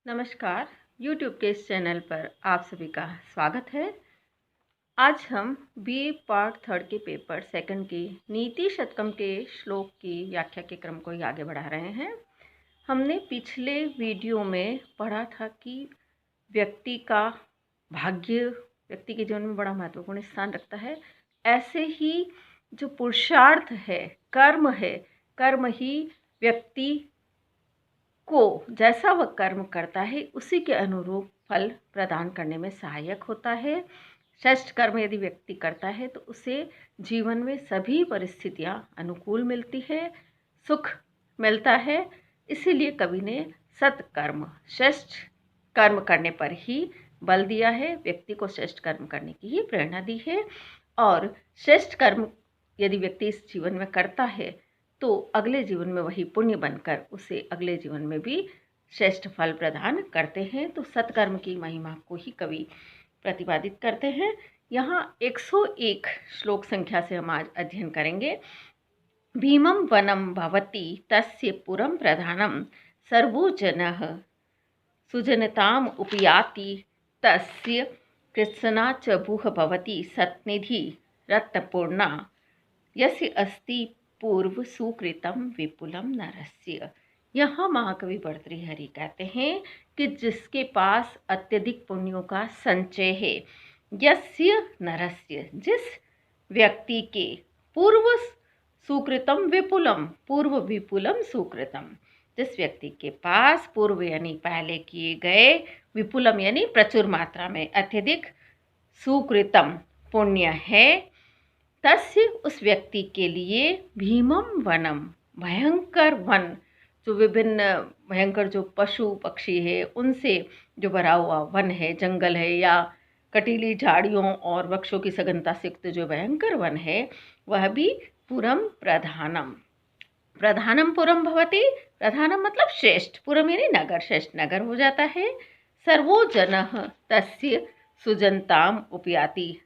नमस्कार। YouTube के इस चैनल पर आप सभी का स्वागत है। आज हम BA पार्ट 3 के पेपर 2 की नीति शतकम के श्लोक की व्याख्या के क्रम को ही आगे बढ़ा रहे हैं। हमने पिछले वीडियो में पढ़ा था कि व्यक्ति का भाग्य व्यक्ति के जीवन में बड़ा महत्वपूर्ण स्थान रखता है। ऐसे ही जो पुरुषार्थ है, कर्म ही व्यक्ति को जैसा वह कर्म करता है उसी के अनुरूप फल प्रदान करने में सहायक होता है। श्रेष्ठ कर्म यदि व्यक्ति करता है तो उसे जीवन में सभी परिस्थितियां अनुकूल मिलती है, सुख मिलता है। इसीलिए कवि ने सत्कर्म, श्रेष्ठ कर्म करने पर ही बल दिया है, व्यक्ति को श्रेष्ठ कर्म करने की ही प्रेरणा दी है। और श्रेष्ठ कर्म यदि व्यक्ति इस जीवन में करता है तो अगले जीवन में वही पुण्य बनकर उसे अगले जीवन में भी श्रेष्ठ फल प्रदान करते हैं। तो सत्कर्म की महिमा को ही कवि प्रतिपादित करते हैं। यहाँ 101 श्लोक संख्या से हम आज अध्ययन करेंगे। भीमं वनं भवति तस्य पुरं प्रधानं सर्वो जनः सुजनताम् उपयाति तस्य कृत्स्ना च भूः भवति सत्निधि रत्नपूर्णा यस्य अस्ति पूर्व सुकृतम विपुलम नरस्य। यहाँ महाकवि भर्तृहरि कहते हैं कि जिसके पास अत्यधिक पुण्यों का संचय है, यस्य नरस्य, जिस व्यक्ति के पूर्व सुकृतम विपुलम, पूर्व विपुलम सुकृतम, जिस व्यक्ति के पास पूर्व यानी पहले किए गए, विपुलम यानी प्रचुर मात्रा में, अत्यधिक सुकृतम पुण्य है, तस्य उस व्यक्ति के लिए भीमम वनम, भयंकर वन, जो विभिन्न भयंकर जो पशु पक्षी है उनसे जो भरा हुआ वन है, जंगल है, या कटीली झाड़ियों और वृक्षों की सघनता से युक्त जो भयंकर वन है, वह भी पुरम प्रधानम, प्रधानम पुरम भवति, प्रधानम मतलब श्रेष्ठ, पुरम यानी नगर, श्रेष्ठ नगर हो जाता है। सर्वो जनः तस्य सुजनताम उपयाति,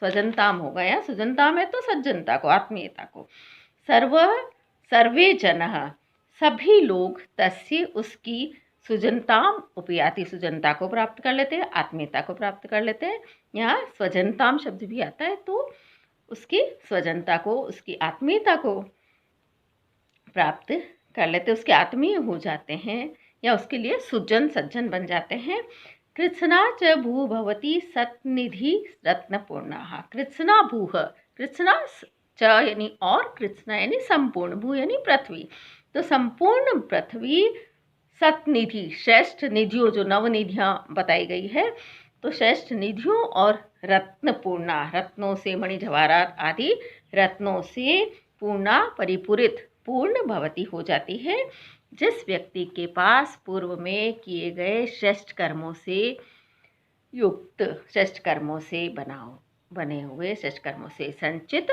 स्वजनताम हो गया, सुजनताम है तो सज्जनता को, आत्मीयता को। सर्वे जनः, सभी लोग, तस्य उसकी, सुजनताम उपयाति, सुजनता को प्राप्त कर लेते हैं, आत्मीयता को प्राप्त कर लेते हैं। यहाँ स्वजनताम शब्द भी आता है तो उसकी स्वजनता को, उसकी आत्मीयता को प्राप्त कर लेते, उसके आत्मीय हो जाते हैं, या उसके लिए सुजन सज्जन बन जाते हैं। कृत्स्ना च भू भवति सत्निधि रत्नपूर्णा। कृत्स्ना भूः, कृत्स्ना च यानी और, कृत्स्ना यानी संपूर्ण, भू यानी पृथ्वी, तो संपूर्ण पृथ्वी सत्निधि, श्रेष्ठ निधियों, जो नवनिधियाँ बताई गई है, तो श्रेष्ठ निधियों और रत्नपूर्णा, रत्नों से, मणि जवाहरात आदि रत्नों से पूर्णा, परिपूरित, पूर्ण भवती हो जाती है। जिस व्यक्ति के पास पूर्व में किए गए श्रेष्ठ कर्मों से युक्त, श्रेष्ठ कर्मों से बने हुए, श्रेष्ठ कर्मों से संचित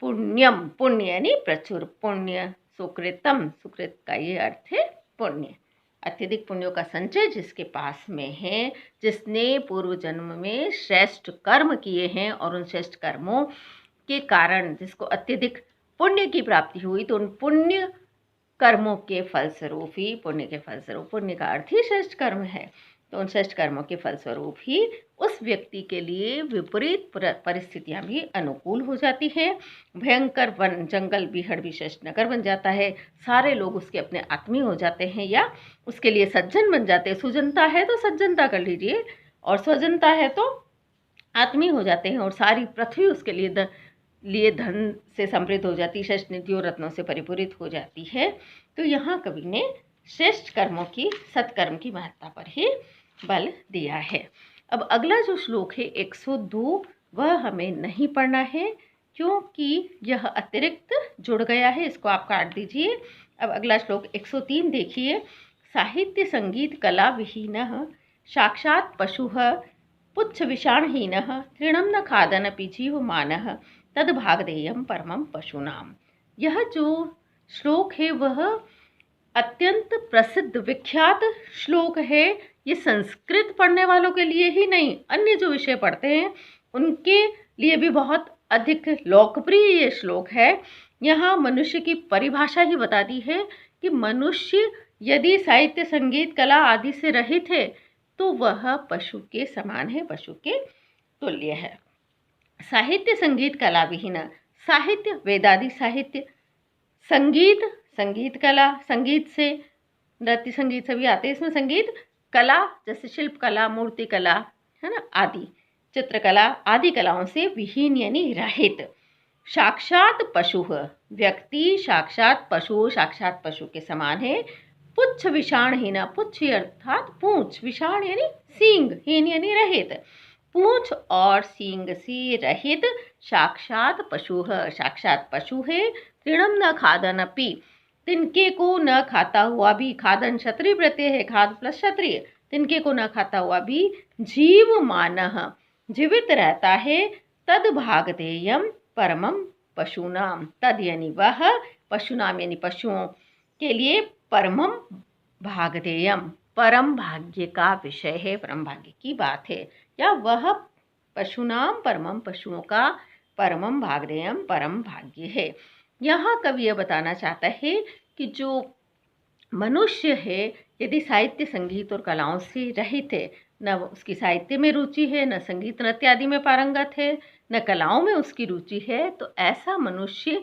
पुण्यम, पुण्य यानी प्रचुर पुण्य, सुकृतम, सुकृत का ये अर्थ है पुण्य, अत्यधिक पुण्यों का संचय जिसके पास में है, जिसने पूर्व जन्म में श्रेष्ठ कर्म किए हैं और उन श्रेष्ठ कर्मों के कारण जिसको अत्यधिक पुण्य की प्राप्ति हुई, तो उन पुण्य कर्मों के फलस्वरूप ही, पुण्य के फलस्वरूप, पुण्य का अर्थ ही श्रेष्ठ कर्म है, तो उन श्रेष्ठ कर्मों के फलस्वरूप ही उस व्यक्ति के लिए विपरीत परिस्थितियां भी अनुकूल हो जाती है। भयंकर वन, जंगल बीहड़ भी श्रेष्ठ नगर बन जाता है, सारे लोग उसके अपने आत्मीय हो जाते हैं या उसके लिए सज्जन बन जाते हैं। सुजनता है तो सज्जनता कर लीजिए, और स्वजनता है तो आत्मीय हो जाते हैं, और सारी पृथ्वी उसके लिए धन से समृद्ध हो जाती है, श्रेष्ठ निधियों रत्नों से परिपूरित हो जाती है। तो यहाँ कवि ने श्रेष्ठ कर्मों की, सत्कर्म की महत्ता पर ही बल दिया है। अब अगला जो श्लोक है 102, वह हमें नहीं पढ़ना है क्योंकि यह अतिरिक्त जुड़ गया है, इसको आप काट दीजिए। अब अगला श्लोक 103 देखिए। साहित्य संगीत कला विहीनः साक्षात् पशुः पुच्छ विषाणहीनः तृणं न खादनपि जीवमानः तद भागधेयम परमं पशूनाम। यह जो श्लोक है वह अत्यंत प्रसिद्ध विख्यात श्लोक है। ये संस्कृत पढ़ने वालों के लिए ही नहीं, अन्य जो विषय पढ़ते हैं उनके लिए भी बहुत अधिक लोकप्रिय ये श्लोक है। यहाँ मनुष्य की परिभाषा ही बता दी है कि मनुष्य यदि साहित्य, संगीत, कला आदि से रहित है तो वह पशु के समान है, पशु के तुल्य है। साहित्य, संगीत, कला विहीन। साहित्य, वेदादि साहित्य। संगीत, संगीत कला, संगीत से नृत्य संगीत सभी आते हैं इसमें। संगीत, कला जैसे शिल्प कला, मूर्ति कला, है ना, आदि चित्रकला आदि कलाओं से विहीन यानी रहित। साक्षात पशु, व्यक्ति साक्षात पशु के समान है। पुच्छ विषाणहीन, पुच्छ अर्थात पूंछ, विषाण यानी सींग, हीन यानी रहित, पूंछ और सींग से रहित साक्षात पशु, साक्षात पशु है। तृणम न खादन अपि, तिनके को न खाता हुआ भी, खादन क्षत्रिय प्रत्यय है, खाद प्लस क्षत्रिय, तिनके को न खाता हुआ भी जीव मानः जीवित रहता है। तद भागधेयम परमम पशुनाम, तद यानी वह, पशुनाम यानी पशुओं के लिए, परमम भागधेयम परम भाग्य का विषय है, परम भाग्य की बात है, या वह पशुनाम परमम पशुओं का परमम भागधेयम परम भाग्य है। यहाँ कवि यह बताना चाहता है कि जो मनुष्य है यदि साहित्य, संगीत और कलाओं से रहित है, न उसकी साहित्य में रुचि है, न संगीत नृत्य आदि में पारंगत है, न कलाओं में उसकी रुचि है, तो ऐसा मनुष्य,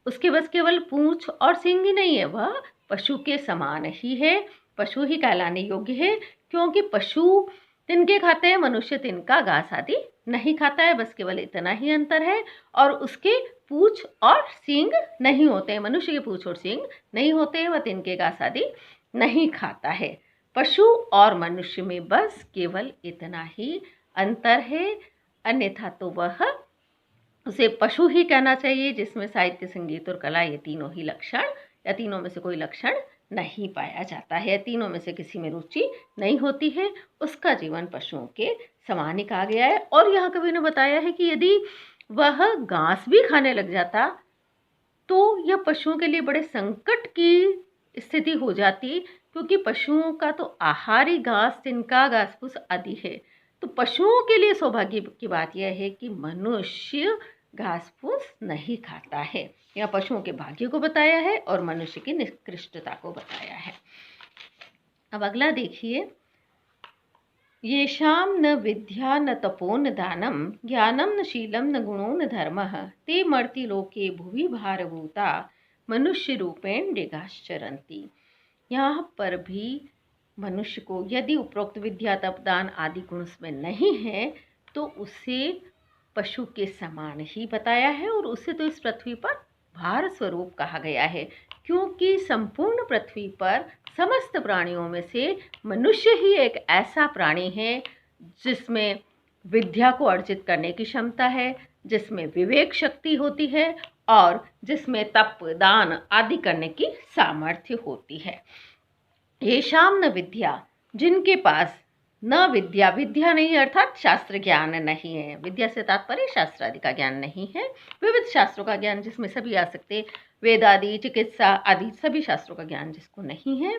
उसके बस केवल पूंछ और सींग ही नहीं है, वह पशु के समान ही है, पशु ही कहलाने योग्य है। क्योंकि पशु तिनके खाते हैं, मनुष्य तिनका घास आदि नहीं खाता है, बस केवल इतना ही अंतर है। और उसके पूंछ और सींग नहीं होते हैं, मनुष्य के पूंछ और सींग नहीं होते हैं, वह तिनके घास आदि नहीं खाता है। पशु और मनुष्य में बस केवल इतना ही अंतर है, अन्यथा तो वह उसे पशु ही कहना चाहिए, जिसमें साहित्य, संगीत और कला ये तीनों ही लक्षण, या तीनों में से कोई लक्षण नहीं पाया जाता है, तीनों में से किसी में रुचि नहीं होती है, उसका जीवन पशुओं के समान ही कहा गया है। और यहाँ कवि ने बताया है कि यदि वह घास भी खाने लग जाता तो यह पशुओं के लिए बड़े संकट की स्थिति हो जाती, क्योंकि पशुओं का तो आहार ही घास, तिनका, घास फूस आदि है। तो पशुओं के लिए सौभाग्य की बात यह है कि मनुष्य घास फूस नहीं खाता है। यह पशुओं के भाग्य को बताया है और मनुष्य की निकृष्टता को बताया है। अब अगला देखिए, येषां न विद्या न तपो न दानम, ज्ञानम न शीलम न गुणो न धर्मः, ते मर्ति लोके भुवि भारभूता मनुष्य रूपेण मृगाश्चरन्ति। यहाँ पर भी मनुष्य को यदि उपरोक्त विद्या, तप, दान आदि गुण उसमें नहीं है तो उसे पशु के समान ही बताया है, और उसे तो इस पृथ्वी पर भार स्वरूप कहा गया है, क्योंकि संपूर्ण पृथ्वी पर समस्त प्राणियों में से मनुष्य ही एक ऐसा प्राणी है जिसमें विद्या को अर्जित करने की क्षमता है, जिसमें विवेक शक्ति होती है और जिसमें तप, दान आदि करने की सामर्थ्य होती है। येषां न विद्या, जिनके पास न विद्या, विद्या नहीं अर्थात शास्त्र ज्ञान नहीं है, विद्या से तात्पर्य शास्त्र आदि का ज्ञान नहीं है, विविध शास्त्रों का ज्ञान जिसमें सभी आ सकते, वेद आदि, चिकित्सा आदि सभी शास्त्रों का ज्ञान जिसको नहीं है।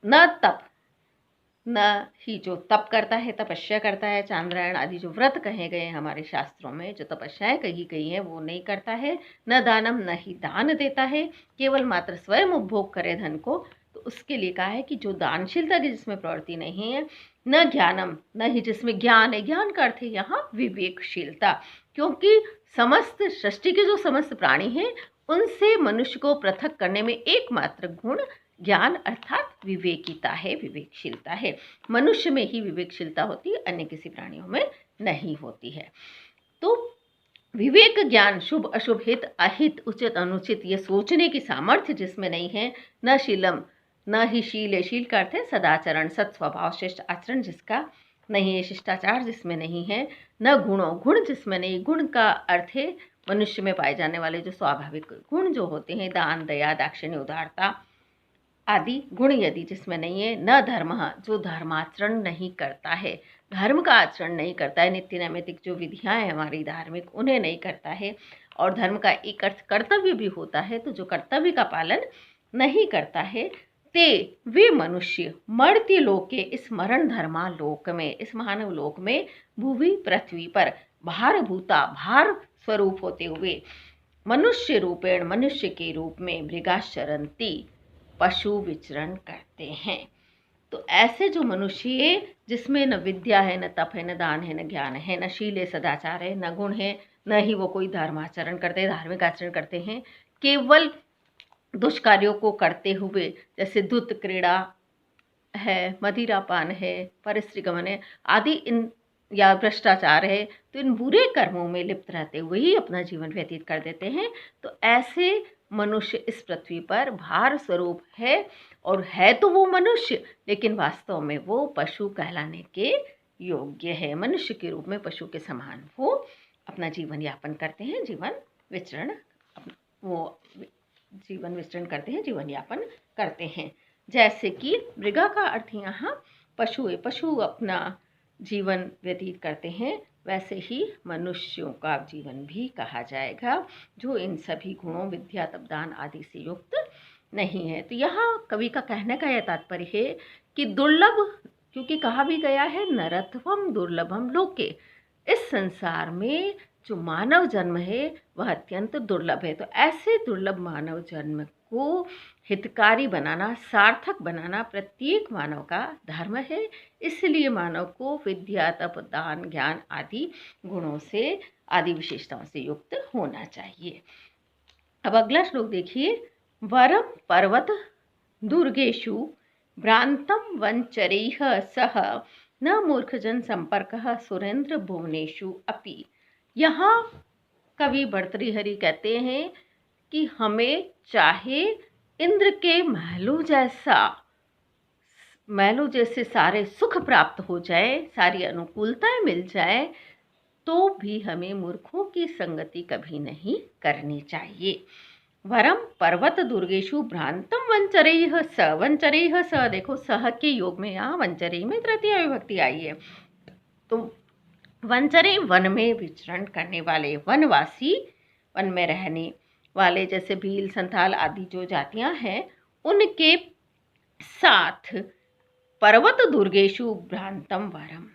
न तप, न ही जो तप करता है, तपस्या करता है, चांद्रायण आदि जो व्रत कहे गए हैं हमारे शास्त्रों में, जो तपस्याएं कही गई हैं वो नहीं करता है। न दानम, न ही दान देता है, केवल मात्र स्वयं उपभोग करे धन को, तो उसके लिए कहा है कि जो दानशीलता की जिसमें प्रवृत्ति नहीं है। न ज्ञानम, न ही जिसमें ज्ञान है, ज्ञान का अर्थ है यहाँ विवेकशीलता, क्योंकि समस्त सृष्टि के जो समस्त प्राणी हैं उनसे मनुष्य को पृथक करने में एकमात्र गुण ज्ञान अर्थात विवेकिता है, विवेकशीलता है। मनुष्य में ही विवेकशीलता होती है, अन्य किसी प्राणियों में नहीं होती है। तो विवेक ज्ञान, शुभ अशुभ, हित अहित, उचित अनुचित, ये सोचने की सामर्थ्य जिसमें नहीं है। न शीलम, न ही शील है, शील का अर्थ है सदाचरण, सत् स्वभाव, श्रेष्ठ आचरण जिसका नहीं है, शिष्टाचार जिसमें नहीं है। न गुणों, गुण जिसमें नहीं, गुण का अर्थ है मनुष्य में पाए जाने वाले जो स्वाभाविक गुण जो होते हैं, दान, दया, दाक्षिण्य, उदारता आदि गुण यदि जिसमें नहीं है। न धर्म, जो धर्माचरण नहीं करता है, धर्म का आचरण नहीं करता है, नित्य नैमित्तिक जो विधियां हैं हमारी धार्मिक उन्हें नहीं करता है, और धर्म का एक अर्थ कर्तव्य भी होता है, तो जो कर्तव्य का पालन नहीं करता है, ते वे मनुष्य मर्त्य लोके, इस मरण धर्मा लोक में, इस मानव लोक में, भूवि पृथ्वी पर, भारभूता भार स्वरूप होते हुए, मनुष्य रूपेण मनुष्य के रूप में, मृगाश्चरन्ति पशु विचरण करते हैं। तो ऐसे जो मनुष्य जिसमें न विद्या है, न तप है, न दान है, न ज्ञान है, न शील है, सदाचार है, न गुण है, न ही वो कोई धर्माचरण करते, धार्मिक आचरण करते हैं, केवल दुष्कार्यों को करते हुए, जैसे धूर्त क्रीड़ा है, मदिरापान है, परस्त्रीगमन है आदि, इन या भ्रष्टाचार है, तो इन बुरे कर्मों में लिप्त रहते हुए ही अपना जीवन व्यतीत कर देते हैं। तो ऐसे मनुष्य इस पृथ्वी पर भार स्वरूप है, और है तो वो मनुष्य, लेकिन वास्तव में वो पशु कहलाने के योग्य है। मनुष्य के रूप में पशु के समान वो अपना जीवन यापन करते हैं, जीवन विचरण करते हैं, जीवन यापन करते हैं। जैसे कि मृगा का अर्थ यहाँ पशु है, पशु अपना जीवन व्यतीत करते हैं, वैसे ही मनुष्यों का जीवन भी कहा जाएगा, जो इन सभी गुणों, विद्या, तप, दान आदि से युक्त नहीं है। तो यहाँ कवि का कहने का यह तात्पर्य है कि दुर्लभ, क्योंकि कहा भी गया है नरत्वम दुर्लभम लोके, इस संसार में जो मानव जन्म है वह अत्यंत दुर्लभ है। तो ऐसे दुर्लभ मानव जन्म को हितकारी बनाना, सार्थक बनाना प्रत्येक मानव का धर्म है। इसलिए मानव को विद्या, तप, दान, ज्ञान आदि गुणों से, आदि विशेषताओं से युक्त होना चाहिए। अब अगला श्लोक देखिए। वरम पर्वत दुर्गेषु भ्रांतं वंचरैः सह न मूर्खजन संपर्कः सुरेंद्र भुवनेषु अपि। यहाँ कवि भर्तृहरि कहते हैं कि हमें चाहे इंद्र के महलों जैसे सारे सुख प्राप्त हो जाए, सारी अनुकूलताएं मिल जाए, तो भी हमें मूर्खों की संगति कभी नहीं करनी चाहिए। वरम पर्वत दुर्गेषु भ्रांतम वंचरैः स, वंचरैः स, देखो सह के योग में यहाँ वंचरैः में तृतीया विभक्ति आई है। तो वंचरे वन में विचरण करने वाले, वनवासी, वन में रहने वाले, जैसे भील, संथाल आदि जो जातियां हैं, उनके साथ पर्वत दुर्गेषु भ्रांतम वरम।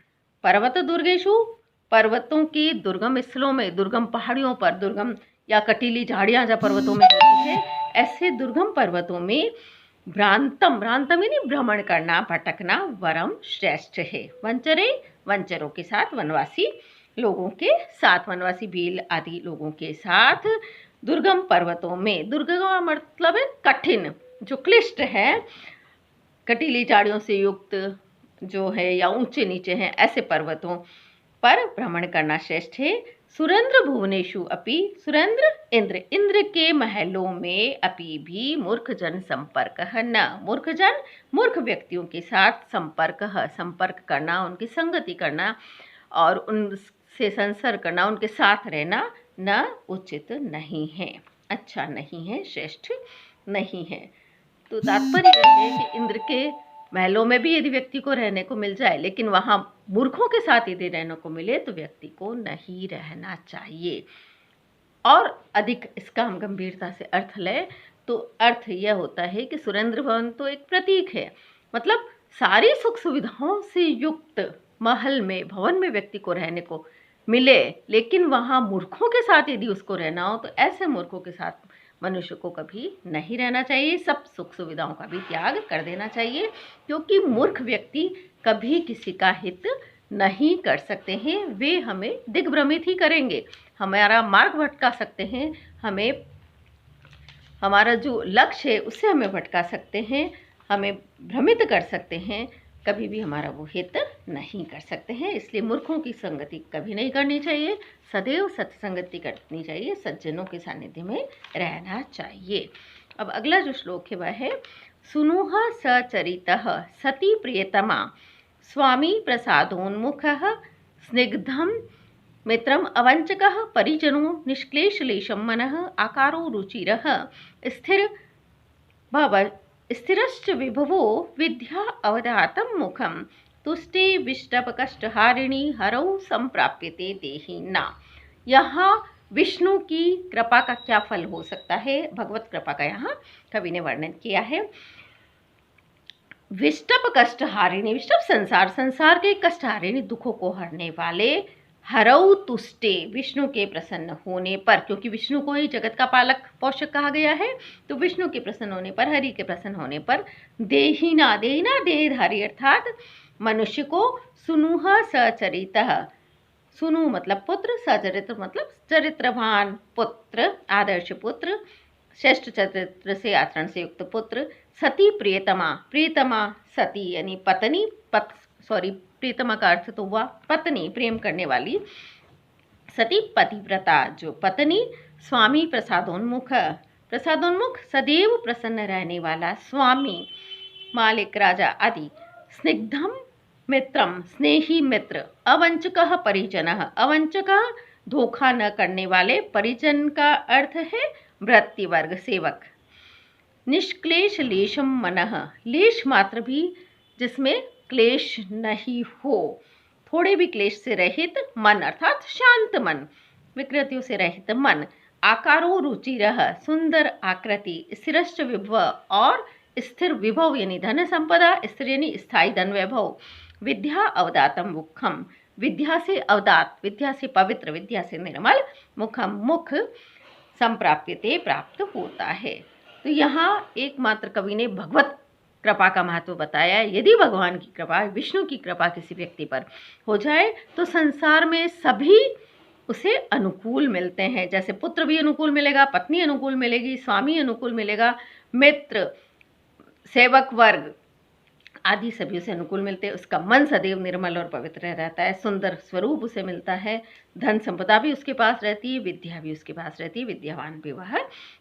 पर्वत दुर्गेषु, पर्वतों की दुर्गम स्थलों में, दुर्गम पहाड़ियों पर, दुर्गम या कटीली झाड़ियां जहाँ पर्वतों में होती है, ऐसे दुर्गम पर्वतों में भ्रांतम, भ्रांतम यानी भ्रमण करना, भटकना, वरम श्रेष्ठ है। वंचरे, वंचरों के साथ, वनवासी लोगों के साथ, वनवासी भील आदि लोगों के साथ दुर्गम पर्वतों में, दुर्गम मतलब है कठिन, जो क्लिष्ट है, कटीली झाड़ियों से युक्त जो है या ऊंचे नीचे हैं, ऐसे पर्वतों पर भ्रमण करना श्रेष्ठ है। सुरेंद्र भुवनेषु अपि, सुरेंद्र इंद्र, इंद्र के महलों में अपि भी मूर्खजन संपर्क न, मूर्खजन मूर्ख व्यक्तियों के साथ संपर्क करना, उनकी संगति करना और उनसे संसर्ग करना, उनके साथ रहना न उचित नहीं है, अच्छा नहीं है, श्रेष्ठ नहीं है। तो तात्पर्य यह है कि इंद्र के महलों में भी यदि व्यक्ति को रहने को मिल जाए, लेकिन वहाँ मूर्खों के साथ यदि रहने को मिले, तो व्यक्ति को नहीं रहना चाहिए। और अधिक इसका हम गंभीरता से अर्थ लें तो अर्थ यह होता है कि सुरेंद्र भवन तो एक प्रतीक है, मतलब सारी सुख सुविधाओं से युक्त महल में, भवन में व्यक्ति को रहने को मिले, लेकिन वहाँ मूर्खों के साथ यदि उसको रहना हो, तो ऐसे मूर्खों के साथ मनुष्य को कभी नहीं रहना चाहिए। सब सुख सुविधाओं का भी त्याग कर देना चाहिए, क्योंकि मूर्ख व्यक्ति कभी किसी का हित नहीं कर सकते हैं। वे हमें दिग्भ्रमित ही करेंगे, हमारा मार्ग भटका सकते हैं, हमें हमारा जो लक्ष्य है उससे हमें भटका सकते हैं, हमें भ्रमित कर सकते हैं, कभी भी हमारा वो हित नहीं कर सकते हैं। इसलिए मूर्खों की संगति कभी नहीं करनी चाहिए, सदैव सत्संगति करनी चाहिए, सज्जनों के सानिध्य में रहना चाहिए। अब अगला जो श्लोक है वह है, सुनुह सचरितः सती प्रियतमा स्वामी प्रसादोन्मुखः स्निग्धं मित्रम अवंचकः परिजनो निष्क्लेशलेशं मनः आकारो रुचिरः स्थिर भव स्थिरश्च विभवो विद्या अवधातं मुखं तुष्टि विष्टपकष्टहारिणी हरौ संप्राप्यते देहिना। यहाँ विष्णु की कृपा का क्या फल हो सकता है, भगवत कृपा का यहाँ कवि ने वर्णन किया है। विष्टप कष्टहारिणी, विष्टप संसार, संसार के कष्टहारिणी दुखों को हरने वाले, हरौ तुष्टे, विष्णु के प्रसन्न होने पर, क्योंकि विष्णु को ही जगत का पालक पोषक कहा गया है, तो विष्णु के प्रसन्न होने पर, हरि के प्रसन्न होने पर, देहिना, देहिना देहधारी अर्थात मनुष्य को, सुनुह सचरितः, सुनु मतलब पुत्र, सचरित्र मतलब चरित्रवान पुत्र, आदर्श पुत्र, श्रेष्ठ चरित्र से आचरण से युक्त पुत्र, सती प्रियतमा, प्रियतमा सती यानी पत्नी, प्रियतमा का अर्थ तो हुआ पत्नी, प्रेम करने वाली, सती पतिव्रता जो पत्नी, स्वामी प्रसादोन्मुख, प्रसादोन्मुख सदैव प्रसन्न रहने वाला स्वामी, मालिक राजा आदि, स्निग्धम मित्रम स्नेही मित्र, अवंचकः परिजनः, अवंचकः धोखा न करने वाले, परिजन का अर्थ है भृत्यवर्ग सेवक, निष्क्लेश लेशम मनः, लेश मात्र भी जिसमें क्लेश नहीं हो, थोड़े भी क्लेश से रहित मन अर्थात शांत मन, विकृतियों से रहित मन, आकारो रुचिरः, सुंदर आकृति, स्थिरश्च विभव और स्थिर विभव यानी धन संपदा, स्थिर यानी स्थायी धन वैभव, विद्या अवदातम मुखम, विद्या से अवदात, विद्या से पवित्र, विद्या से निर्मल, मुखम मुख, संप्राप्यते प्राप्त होता है। तो यहाँ एकमात्र कवि ने भगवत कृपा का महत्व बताया है। यदि भगवान की कृपा, विष्णु की कृपा किसी व्यक्ति पर हो जाए तो संसार में सभी उसे अनुकूल मिलते हैं। जैसे पुत्र भी अनुकूल मिलेगा, पत्नी अनुकूल मिलेगी, स्वामी अनुकूल मिलेगा, मित्र, सेवक वर्ग आदि सभी उसे अनुकूल मिलते हैं। उसका मन सदैव निर्मल और पवित्र रहता है, सुंदर स्वरूप उसे मिलता है, धन संपदा भी उसके पास रहती है, विद्या भी उसके पास रहती है, विद्यावान भी वह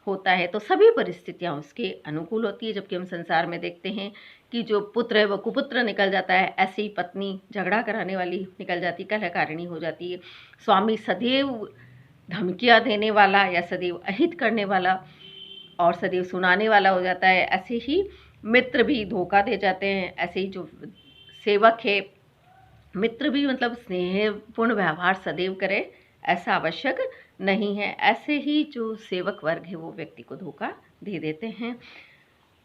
होता है। तो सभी परिस्थितियां उसके अनुकूल होती है। जबकि हम संसार में देखते हैं कि जो पुत्र है वह कुपुत्र निकल जाता है, ऐसे ही पत्नी झगड़ा कराने वाली निकल जाती, कलहकारिणी हो जाती है, स्वामी सदैव धमकियाँ देने वाला या सदैव अहित करने वाला और सदैव सुनाने वाला हो जाता है, ऐसे ही मित्र भी धोखा दे जाते हैं। ऐसे ही जो सेवक है, मित्र भी मतलब स्नेहपूर्ण व्यवहार सदैव करे ऐसा आवश्यक नहीं है। ऐसे ही जो सेवक वर्ग है वो व्यक्ति को धोखा दे देते हैं।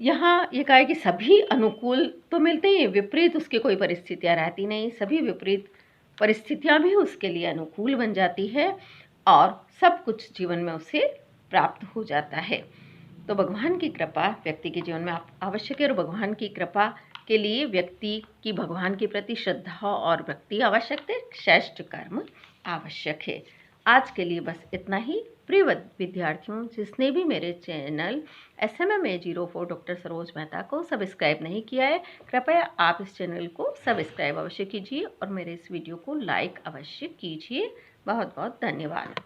यहाँ ये कहा है कि सभी अनुकूल तो मिलते हैं, विपरीत उसके कोई परिस्थितियाँ रहती नहीं, सभी विपरीत परिस्थितियाँ भी उसके लिए अनुकूल बन जाती है और सब कुछ जीवन में उसे प्राप्त हो जाता है। तो भगवान की कृपा व्यक्ति के जीवन में आवश्यक है और भगवान की कृपा के लिए व्यक्ति की भगवान के प्रति श्रद्धा और भक्ति आवश्यक है, श्रेष्ठ कर्म आवश्यक है। आज के लिए बस इतना ही। प्रिय विद्यार्थियों, जिसने भी मेरे channel SMMA04 doctor Saroj Mehta को सब्सक्राइब नहीं किया है, कृपया आप इस चैनल को सब्सक्राइब अवश्य कीजिए और मेरे इस वीडियो को लाइक अवश्य कीजिए। बहुत बहुत धन्यवाद।